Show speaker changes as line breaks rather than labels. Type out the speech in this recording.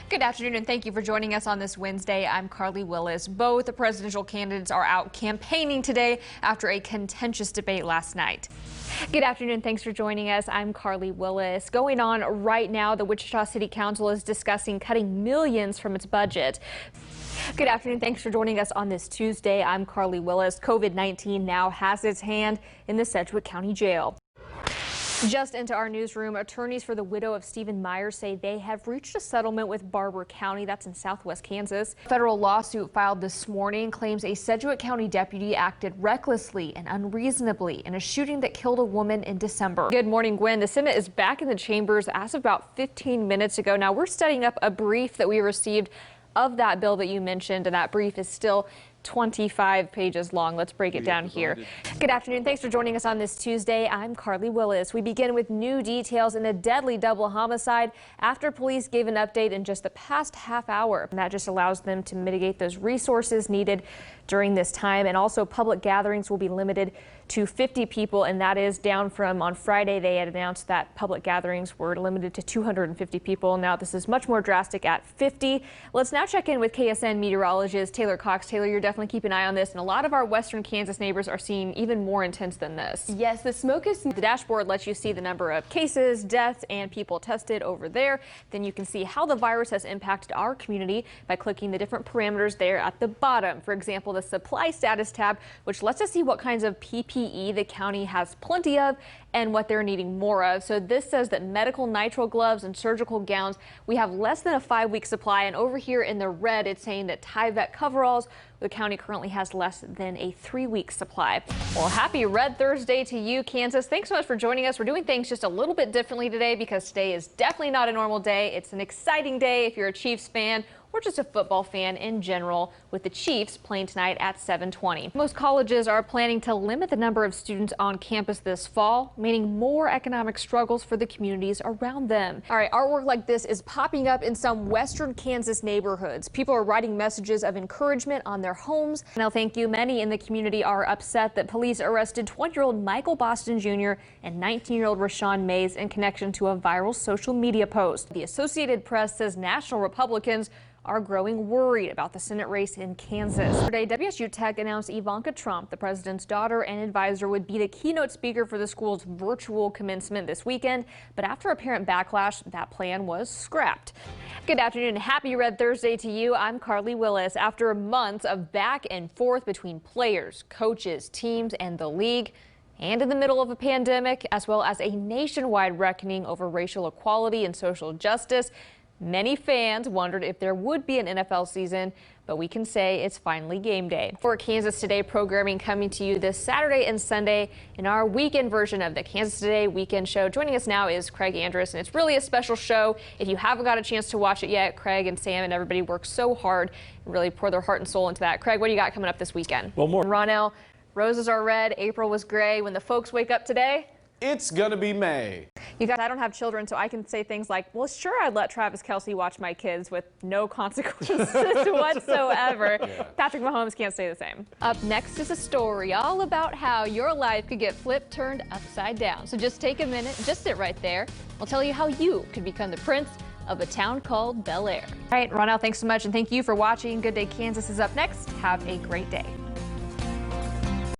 Good afternoon and thank you for joining us on this Wednesday. I'm Carly Willis. Both the presidential candidates are out campaigning today after a contentious debate last night. Good afternoon. Thanks for joining us. I'm Carly Willis. Going on right now, the Wichita City Council is discussing cutting millions from its budget. Good afternoon. Thanks for joining us on this Tuesday. I'm Carly Willis. COVID-19 now has its hand in the Sedgwick County Jail. Just into our newsroom, attorneys for the widow of Stephen Myers say they have reached a settlement with Barber County, that's in southwest Kansas. A federal lawsuit filed this morning claims a Sedgwick County deputy acted recklessly and unreasonably in a shooting that killed a woman in December. Good morning, Gwen. The Senate is back in the chambers as of about 15 minutes ago. Now we're studying up a brief that we received of that bill that you mentioned, and that brief is still 25 pages long. Let's break it down here. Good afternoon. Thanks for joining us on this Tuesday. I'm Carly Willis. We begin with new details in a deadly double homicide after police gave an update in just the past half hour. And that just allows them to mitigate those resources needed during this time. And also public gatherings will be limited to 50 people, and that is down from on Friday. They had announced that public gatherings were limited to 250 people. Now this is much more drastic at 50. Let's now check in with KSN meteorologist Taylor Cox. Taylor, you're definitely keeping an eye on this, and a lot of our western Kansas neighbors are seeing even more intense than this.
Yes, the smoke is...
The dashboard lets you see the number of cases, deaths, and people tested over there. Then you can see how the virus has impacted our community by clicking the different parameters there at the bottom. For example, the supply status tab, which lets us see what kinds of PPE the county has plenty of and what they're needing more of. So this says that medical nitrile gloves and surgical gowns, we have less than a 5-week supply. And over here in the red, it's saying that Tyvek coveralls, the county currently has less than a 3-week supply. Well, happy Red Thursday to you, Kansas. Thanks so much for joining us. We're doing things just a little bit differently today because today is definitely not a normal day. It's an exciting day if you're a Chiefs fan or just a football fan in general, with the Chiefs playing tonight at 7:20. Most colleges are planning to limit the number of students on campus this fall, meaning more economic struggles for the communities around them. All right, artwork like this is popping up in some western Kansas neighborhoods. People are writing messages of encouragement on their homes. Now, thank you. Many in the community are upset that police arrested 20-year-old Michael Boston Jr. and 19-year-old Rashawn Mays in connection to a viral social media post. The Associated Press says national Republicans are growing worried about the Senate race in Kansas. Today, WSU Tech announced Ivanka Trump, the president's daughter and advisor, would be the keynote speaker for the school's virtual commencement this weekend. But after apparent backlash, that plan was scrapped. Good afternoon and happy Red Thursday to you. I'm Carly Willis. After months of back and forth between players, coaches, teams, and the league, and in the middle of a pandemic, as well as a nationwide reckoning over racial equality and social justice, many fans wondered if there would be an NFL season, but we can say it's finally game day. For Kansas Today programming coming to you this Saturday and Sunday in our weekend version of the Kansas Today Weekend Show. Joining us now is Craig Andrus, and it's really a special show. If you haven't got a chance to watch it yet, Craig and Sam and everybody work so hard and really pour their heart and soul into that. Craig, what do you got coming up this weekend?
Well, more.
Ronell, roses are red, April was gray. When the folks wake up today,
it's gonna be May.
You guys, I don't have children, so I can say things like, well, sure, I'd let Travis Kelce watch my kids with no consequences whatsoever. Yeah. Patrick Mahomes can't say the same. Up next is a story all about how your life could get flipped, turned upside down. So just take a minute, just sit right there. I'll tell you how you could become the prince of a town called Bel Air. All right, Ronell, thanks so much, and thank you for watching. Good Day Kansas is up next. Have a great day.